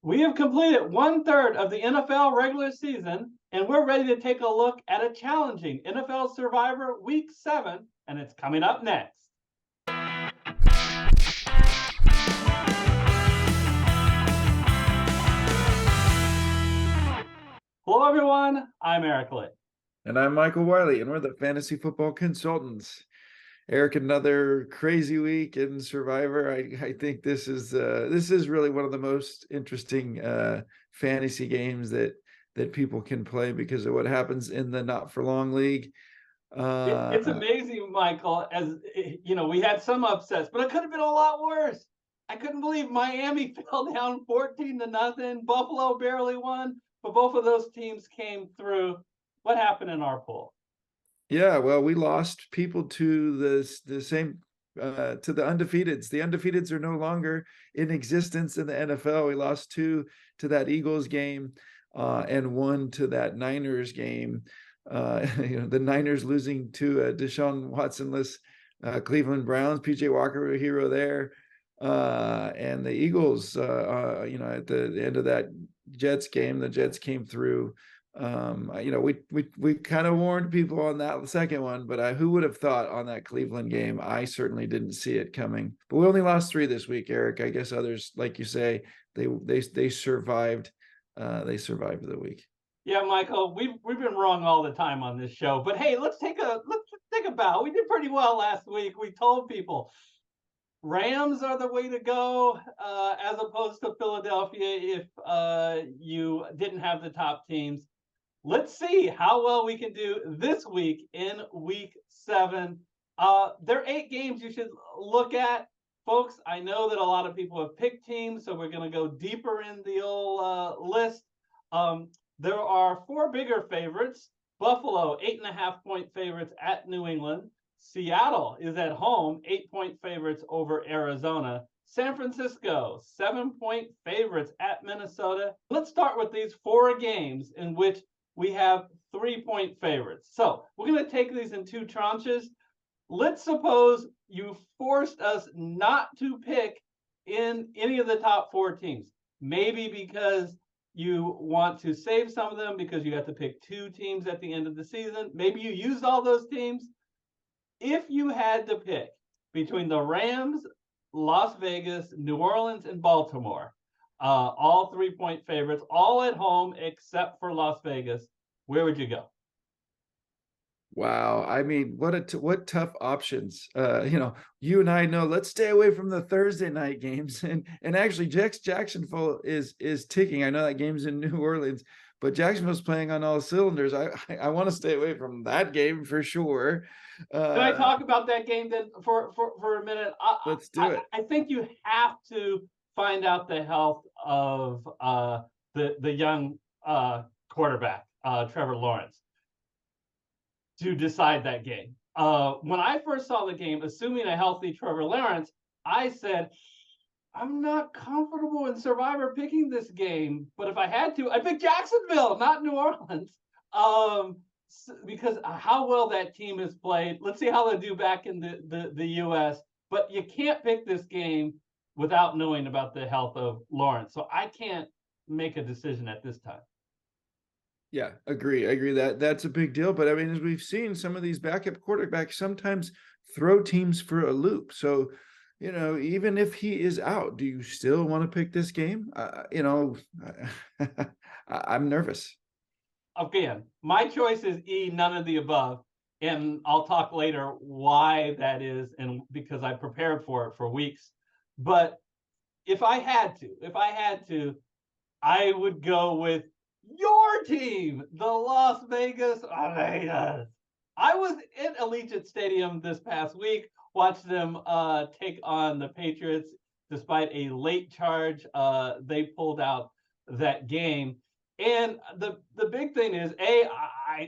We have completed 1/3 of the NFL regular season, and we're ready to take a look at a challenging NFL Survivor Week 7, and it's coming up next. Hello, everyone. I'm Eric Litt. And I'm Michael Wiley, and we're the Fantasy Football Consultants. Eric, another crazy week in Survivor. I think this is really one of the most interesting fantasy games that people can play because of what happens in the Not for Long League. It's amazing, Michael. As you know, we had some upsets, but it could have been a lot worse. I couldn't believe Miami fell down 14-0. Buffalo barely won, but both of those teams came through. What happened in our pool? Yeah, well, we lost people to the same to the undefeateds. The undefeateds are no longer in existence in the NFL. We lost 2 to that Eagles game and 1 to that Niners game. The Niners losing to a Deshaun Watson-less Cleveland Browns. PJ Walker, a hero there, and the Eagles. At the end of that Jets game, the Jets came through. We kind of warned people on that second one, but who would have thought on that Cleveland game? I certainly didn't see it coming. But we only lost 3 this week, Eric. I guess others, like you say, they survived. They survived the week. Yeah, Michael, we've been wrong all the time on this show. But hey, let's take a bow. We did pretty well last week. We told people Rams are the way to go, as opposed to Philadelphia if you didn't have the top teams. Let's see how well we can do this week in Week 7. There are 8 games you should look at. Folks, I know that a lot of people have picked teams, so we're going to go deeper in the old list. There are 4 bigger favorites. Buffalo, 8.5-point favorites at New England. Seattle is at home, 8-point favorites over Arizona. San Francisco, 7-point favorites at Minnesota. Let's start with these 4 games in which we have 3-point favorites. So we're going to take these in 2 tranches. Let's suppose you forced us not to pick in any of the top 4 teams. Maybe because you want to save some of them because you have to pick 2 teams at the end of the season. Maybe you used all those teams. If you had to pick between the Rams, Las Vegas, New Orleans, and Baltimore, all 3-point favorites, all at home except for Las Vegas, where would you go? Wow, I mean, what tough options. You and I know. Let's stay away from the Thursday night games, and actually, Jacksonville is ticking. I know that game's in New Orleans, but Jacksonville's playing on all cylinders. I want to stay away from that game for sure. Can I talk about that game then for a minute? Let's do it. I think you have to find out the health of the young quarterback, Trevor Lawrence, to decide that game. When I first saw the game, assuming a healthy Trevor Lawrence, I said, I'm not comfortable in Survivor picking this game, but if I had to, I'd pick Jacksonville, not New Orleans, because how well that team has played. Let's see how they do back in the U.S., but you can't pick this game without knowing about the health of Lawrence. So I can't make a decision at this time. Yeah, agree. That's a big deal. But I mean, as we've seen, some of these backup quarterbacks sometimes throw teams for a loop. So, even if he is out, do you still want to pick this game? I'm nervous. Again, my choice is E, none of the above. And I'll talk later why that is, and because I prepared for it for weeks. But if I had to, I would go with your team, the Las Vegas Raiders. I was at Allegiant Stadium this past week, watched them take on the Patriots. Despite a late charge, they pulled out that game. And the big thing is,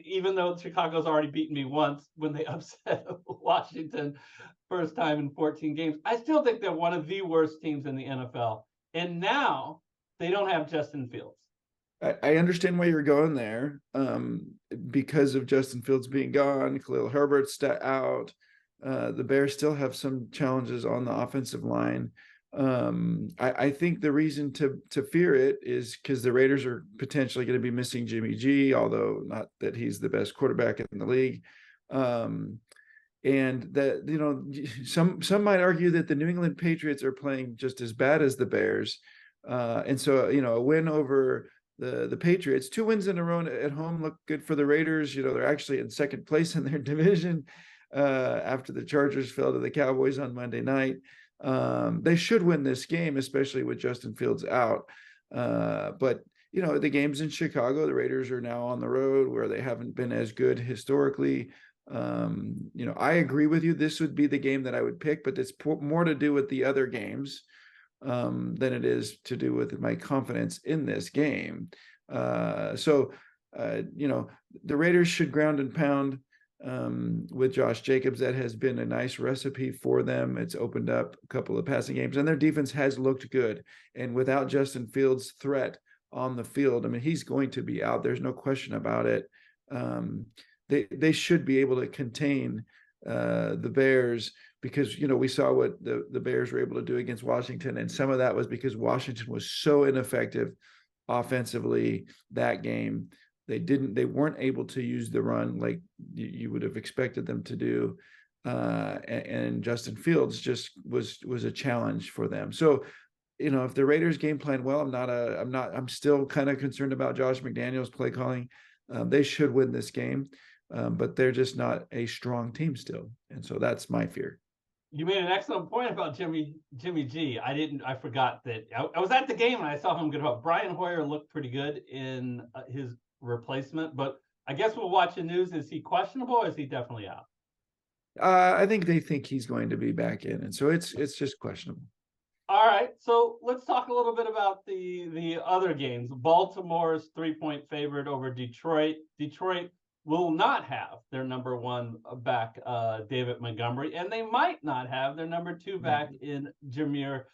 even though Chicago's already beaten me once when they upset Washington first time in 14 games, I still think they're one of the worst teams in the NFL. And now they don't have Justin Fields. I understand why you're going there, because of Justin Fields being gone, Khalil Herbert's out. The Bears still have some challenges on the offensive line. I think the reason to fear it is because the Raiders are potentially going to be missing Jimmy G, although not that he's the best quarterback in the league. And that, some might argue that the New England Patriots are playing just as bad as the Bears. And so, a win over the Patriots, 2 wins in a row at home look good for the Raiders. They're actually in second place in their division after the Chargers fell to the Cowboys on Monday night. They should win this game, especially with Justin Fields out. But the game's in Chicago. The Raiders are now on the road where they haven't been as good historically. I agree with you. This would be the game that I would pick, but it's more to do with the other games than it is to do with my confidence in this game. So the Raiders should ground and pound with Josh Jacobs. That has been a nice recipe for them. It's opened up a couple of passing games, and their defense has looked good. And without Justin Fields' threat on the field, I mean, he's going to be out. There's no question about it. They should be able to contain the Bears, because we saw what the Bears were able to do against Washington, and some of that was because Washington was so ineffective offensively that game. They weren't able to use the run like you would have expected them to do, and Justin Fields just was a challenge for them. So if the Raiders game plan well, I'm still kind of concerned about Josh McDaniels' play calling. They should win this game. But they're just not a strong team still. And so that's my fear. You made an excellent point about Jimmy G. I forgot that I was at the game and I saw him get up. Brian Hoyer looked pretty good in his replacement, but I guess we'll watch the news. Is he questionable or is he definitely out? I think they think he's going to be back in. And so it's just questionable. All right. So let's talk a little bit about the other games. Baltimore's 3-point favorite over Detroit. Detroit will not have their number 1 back, David Montgomery, and they might not have their number 2 back in Jahmyr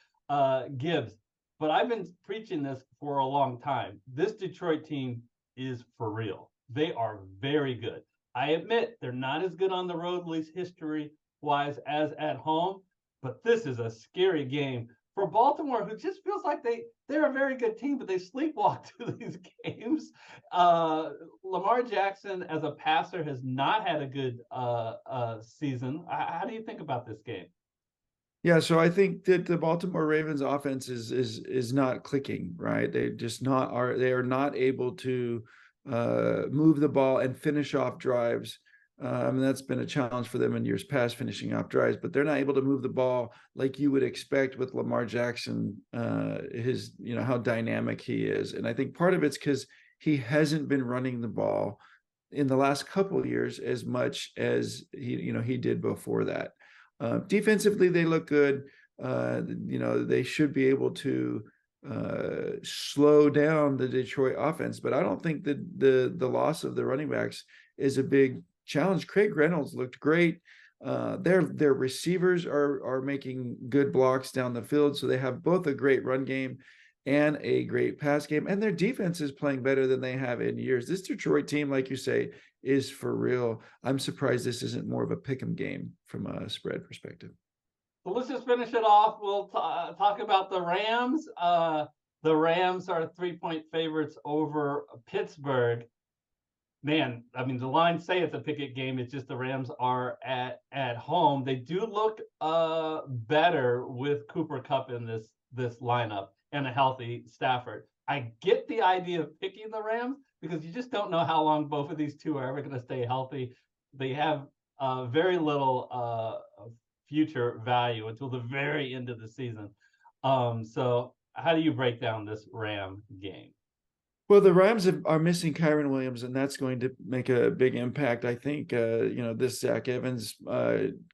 Gibbs. But I've been preaching this for a long time. This Detroit team is for real. They are very good. I admit they're not as good on the road, at least history-wise, as at home, but this is a scary game for Baltimore, who just feels like they're a very good team, but they sleepwalk to these games. Lamar Jackson as a passer has not had a good season. How do you think about this game? Yeah, so I think that the Baltimore Ravens offense is not clicking, right? They are not able to move the ball and finish off drives. That's been a challenge for them in years past, finishing off drives, but they're not able to move the ball like you would expect with Lamar Jackson, how dynamic he is. And I think part of it's because he hasn't been running the ball in the last couple of years as much as he did before that. Defensively, they look good. They should be able to slow down the Detroit offense, but I don't think that the loss of the running backs is a big challenge. Craig Reynolds looked great. Their receivers are making good blocks down the field, so they have both a great run game and a great pass game, and their defense is playing better than they have in years. This Detroit team, like you say, is for real. I'm surprised this isn't more of a pick'em game from a spread perspective. Well, let's just finish it off. We'll talk about the Rams. The Rams are 3-point favorites over Pittsburgh. Man, I mean, the lines say it's a picket game. It's just the Rams are at home. They do look better with Cooper Kupp in this lineup and a healthy Stafford. I get the idea of picking the Rams because you just don't know how long both of these two are ever going to stay healthy. They have very little future value until the very end of the season. So how do you break down this Ram game? Well, the Rams are missing Kyron Williams, and that's going to make a big impact. I think this Zach Evans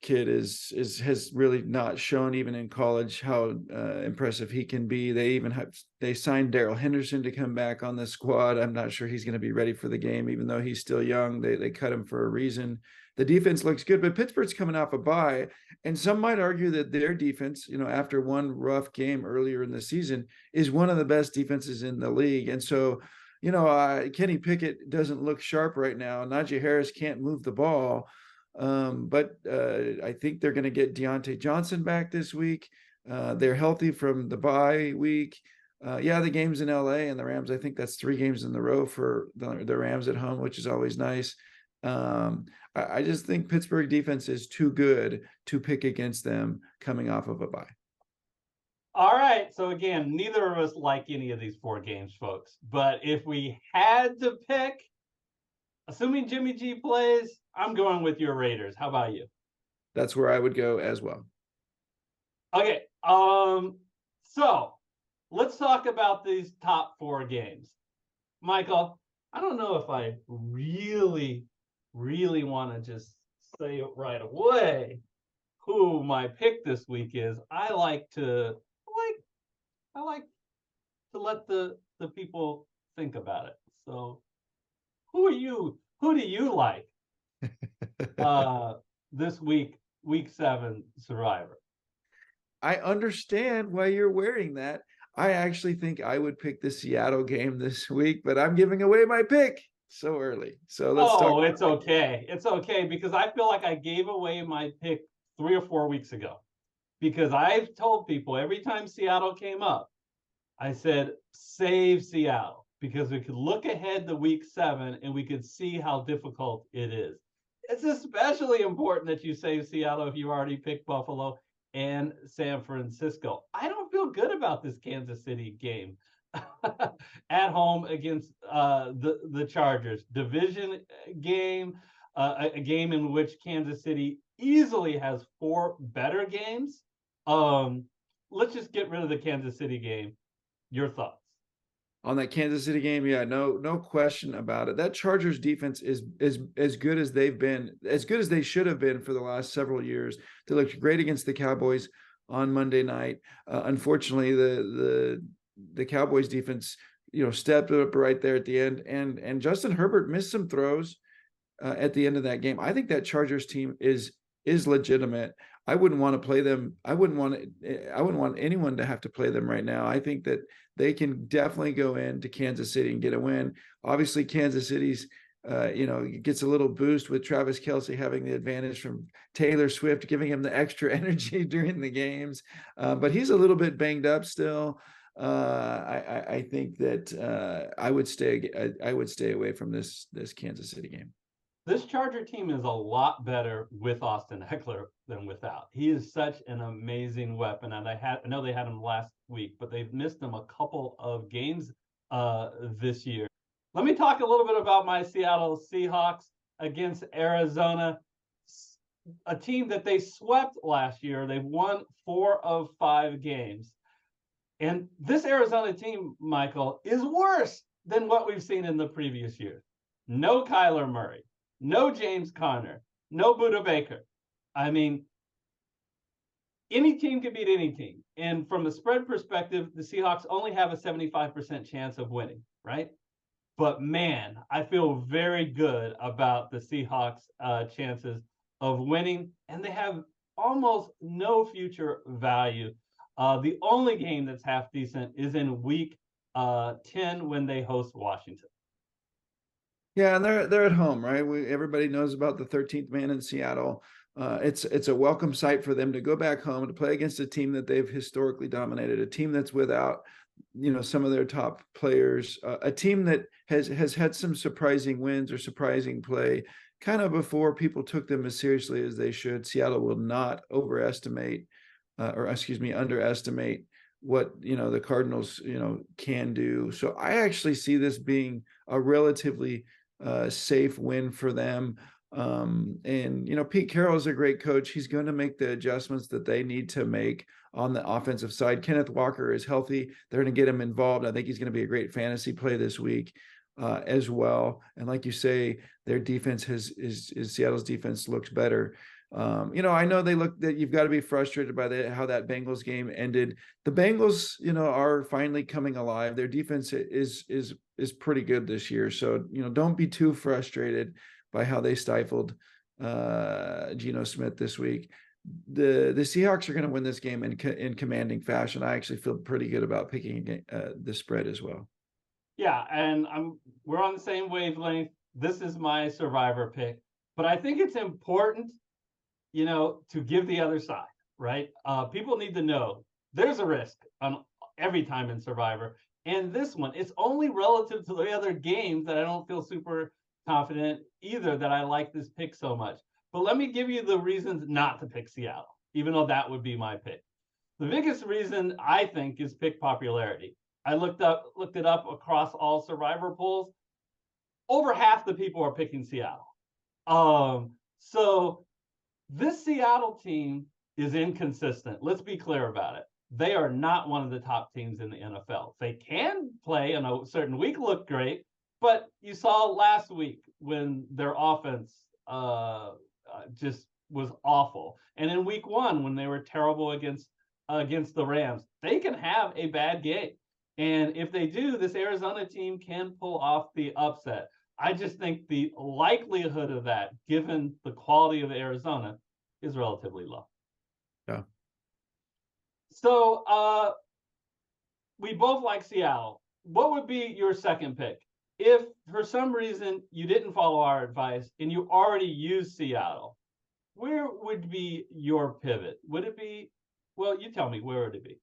kid has really not shown even in college how impressive he can be. They signed Darrell Henderson to come back on the squad. I'm not sure he's going to be ready for the game, even though he's still young. They cut him for a reason. The defense looks good, but Pittsburgh's coming off a bye, and some might argue that their defense, after one rough game earlier in the season, is one of the best defenses in the league. And so, Kenny Pickett doesn't look sharp right now. Najee Harris can't move the ball, but I think they're going to get Deontay Johnson back this week. They're healthy from the bye week. Yeah, the game's in LA and the Rams, I think that's 3 games in a row for the Rams at home, which is always nice. I just think Pittsburgh defense is too good to pick against them coming off of a bye. All right. So again, neither of us like any of these 4 games, folks. But if we had to pick, assuming Jimmy G plays, I'm going with your Raiders. How about you? That's where I would go as well. Okay. So let's talk about these top 4 games. Michael, I don't know if I really want to just say it right away who my pick this week is. I like to let the people think about it. So who do you like this week 7 Survivor? I understand why you're wearing that. I actually think I would pick the Seattle game this week, but I'm giving away my pick so early. So let's talk. Oh, it's okay. It's okay because I feel like I gave away my pick 3 or 4 weeks ago because I've told people every time Seattle came up, I said, save Seattle because we could look ahead to week 7 and we could see how difficult it is. It's especially important that you save Seattle if you already picked Buffalo and San Francisco. I don't feel good about this Kansas City game at home against the Chargers. Division game, a game in which Kansas City easily has 4 better games. Let's just get rid of the Kansas City game. Your thoughts? On that Kansas City game, yeah, no question about it. That Chargers defense is as good as they've been, as good as they should have been for the last several years. They looked great against the Cowboys on Monday night. Unfortunately, the Cowboys defense, stepped up right there at the end, and Justin Herbert missed some throws at the end of that game. I think that Chargers team is legitimate. I wouldn't want to play them. I wouldn't want anyone to have to play them right now. I think that they can definitely go into Kansas City and get a win. Obviously, Kansas City's, gets a little boost with Travis Kelce having the advantage from Taylor Swift, giving him the extra energy during the games. But he's a little bit banged up still. I think that I would stay away from this Kansas City game. This Charger team is a lot better with Austin Eckler than without. He is such an amazing weapon, and I know they had him last week, but they've missed him a couple of games this year. Let me talk a little bit about my Seattle Seahawks against Arizona, a team that they swept last year. They've won 4 of 5 games. And this Arizona team, Michael, is worse than what we've seen in the previous years. No Kyler Murray. No James Conner, no Budda Baker. I mean, any team can beat any team. And from a spread perspective, the Seahawks only have a 75% chance of winning, right? But man, I feel very good about the Seahawks' chances of winning, and they have almost no future value. The only game that's half decent is in week 10 when they host Washington. Yeah, and they're at home, right? Everybody knows about the 13th man in Seattle. It's a welcome sight for them to go back home to play against a team that they've historically dominated, a team that's without, some of their top players, a team that has had some surprising wins or surprising play, kind of before people took them as seriously as they should. Seattle will not underestimate what the Cardinals can do. So I actually see this being a relatively safe win for them. And Pete Carroll is a great coach. He's going to make the adjustments that they need to make on the offensive side. Kenneth Walker is healthy. They're going to get him involved. I think he's going to be a great fantasy play this week as well. And like you say, their defense is Seattle's defense looks better. I know that you've got to be frustrated by how that Bengals game ended. The Bengals, are finally coming alive. Their defense is pretty good this year. So, don't be too frustrated by how they stifled Geno Smith this week. The Seahawks are going to win this game in commanding fashion. I actually feel pretty good about picking the spread as well. Yeah, and we're on the same wavelength. This is my survivor pick, but I think it's important to give the other side, right? People need to know there's a risk on every time in Survivor. And this one, it's only relative to the other games that I don't feel super confident either that I like this pick so much. But let me give you the reasons not to pick Seattle, even though that would be my pick. The biggest reason I think is pick popularity. I looked it up across all Survivor polls. Over half the people are picking Seattle. So this Seattle team is inconsistent. Let's be clear about it. They are not one of the top teams in the NFL. They can play in a certain week, look great, but you saw last week when their offense just was awful, and in week 1 when they were terrible against the Rams, they can have a bad game, and if they do, this Arizona team can pull off the upset. I just think the likelihood of that, given the quality of Arizona, is relatively low. Yeah. So we both like Seattle. What would be your second pick? If for some reason you didn't follow our advice and you already used Seattle, where would be your pivot? Would it be, well, you tell me, where would it be?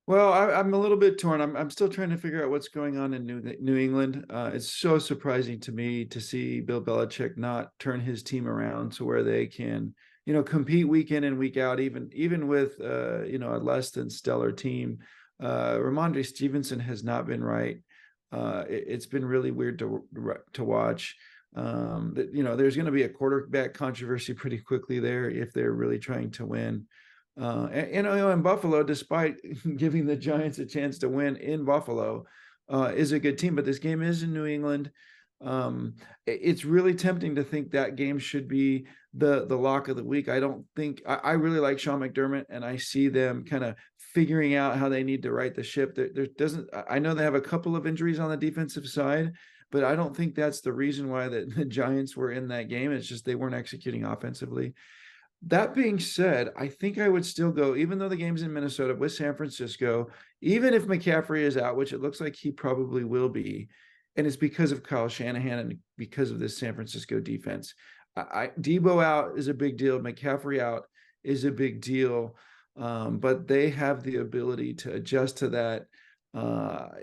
Well, I'm a little bit torn. I'm still trying to figure out what's going on in New England. It's so surprising to me to see Bill Belichick not turn his team around to where they can, compete week in and week out, even with a less than stellar team. Ramondre Stevenson has not been right. It's been really weird to watch. There's going to be a quarterback controversy pretty quickly there if they're really trying to win. In Buffalo, despite giving the Giants a chance to win in Buffalo, is a good team. But this game is in New England. It's really tempting to think that game should be the lock of the week. I don't think I really like Sean McDermott, and I see them kind of figuring out how they need to right the ship. I know they have a couple of injuries on the defensive side, but I don't think that's the reason why the Giants were in that game. It's just they weren't executing offensively. That being said, I think I would still go, even though the game's in Minnesota, with San Francisco, even if McCaffrey is out, which it looks like he probably will be, and it's because of Kyle Shanahan and because of this San Francisco defense. Debo out is a big deal. McCaffrey out is a big deal, but they have the ability to adjust to that.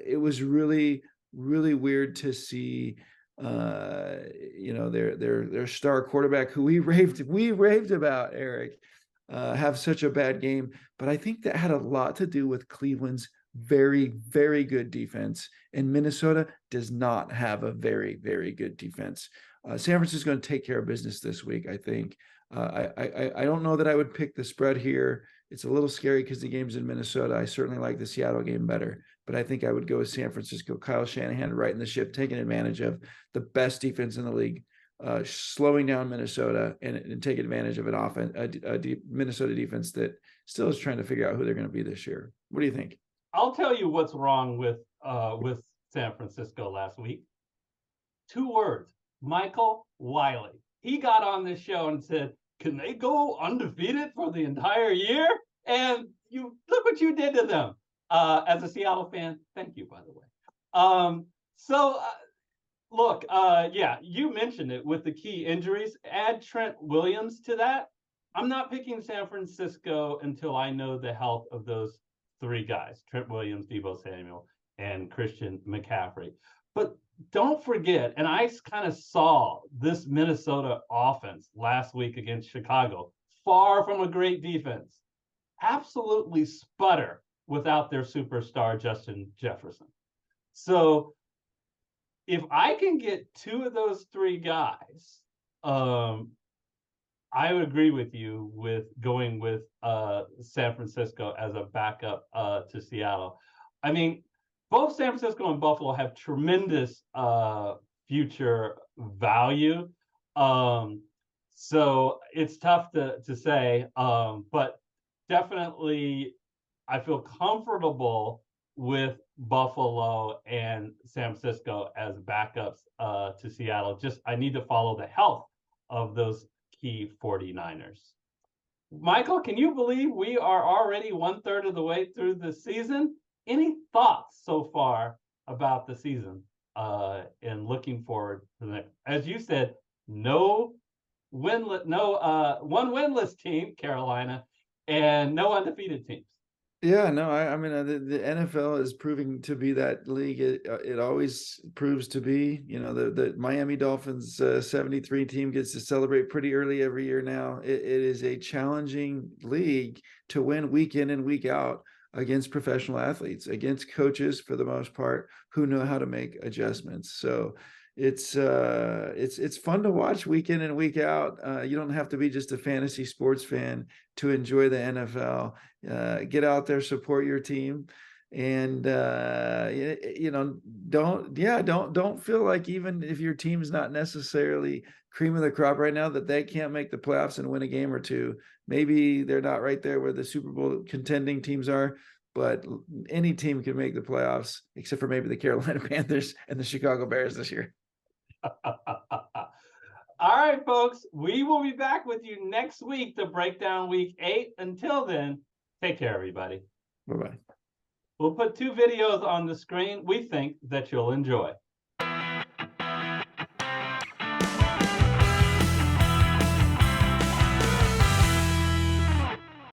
It was really, really weird to see their star quarterback, who we raved about, Eric, have such a bad game. But I think that had a lot to do with Cleveland's very, very good defense, and Minnesota does not have a very, very good defense. San Francisco is going to take care of business this week, I think. I don't know that I would pick the spread here. It's a little scary because the game's in Minnesota. I certainly like the Seattle game better, but I think I would go with San Francisco. Kyle Shanahan right in the ship, taking advantage of the best defense in the league, slowing down Minnesota and take advantage of an Minnesota defense that still is trying to figure out who they're going to be this year. What do you think? I'll tell you what's wrong with San Francisco last week. 2 words: Michael Wiley. He got on this show and said, can they go undefeated for the entire year? And you look what you did to them. As a Seattle fan, thank you, by the way. Look, you mentioned it with the key injuries. Add Trent Williams to that. I'm not picking San Francisco until I know the health of those 3 guys: Trent Williams, Deebo Samuel, and Christian McCaffrey. But don't forget, and I kind of saw this Minnesota offense last week against Chicago, far from a great defense, absolutely sputter without their superstar, Justin Jefferson. So if I can get 2 of those 3 guys, I would agree with you with going with San Francisco as a backup to Seattle. I mean, both San Francisco and Buffalo have tremendous future value. So it's tough to say, but definitely I feel comfortable with Buffalo and San Francisco as backups to Seattle. Just I need to follow the health of those key 49ers. Michael, can you believe we are already 1/3 of the way through the season? Any thoughts so far about the season and looking forward to the next? As you said, one winless team, Carolina, and no undefeated teams. Yeah, no, I mean, the NFL is proving to be that league. It always proves to be. You know, the Miami Dolphins 73 team gets to celebrate pretty early every year now. It is a challenging league to win week in and week out against professional athletes, against coaches for the most part who know how to make adjustments. So it's fun to watch week in and week out. You don't have to be just a fantasy sports fan to enjoy the NFL. Get out there, support your team, and don't feel like even if your team's not necessarily cream of the crop right now that they can't make the playoffs and win a game or two. Maybe they're not right there where the Super Bowl contending teams are, but any team can make the playoffs except for maybe the Carolina Panthers and the Chicago Bears this year. All right, folks, we will be back with you next week to break down week 8. Until then, take care, everybody. Bye-bye. We'll put 2 videos on the screen we think that you'll enjoy.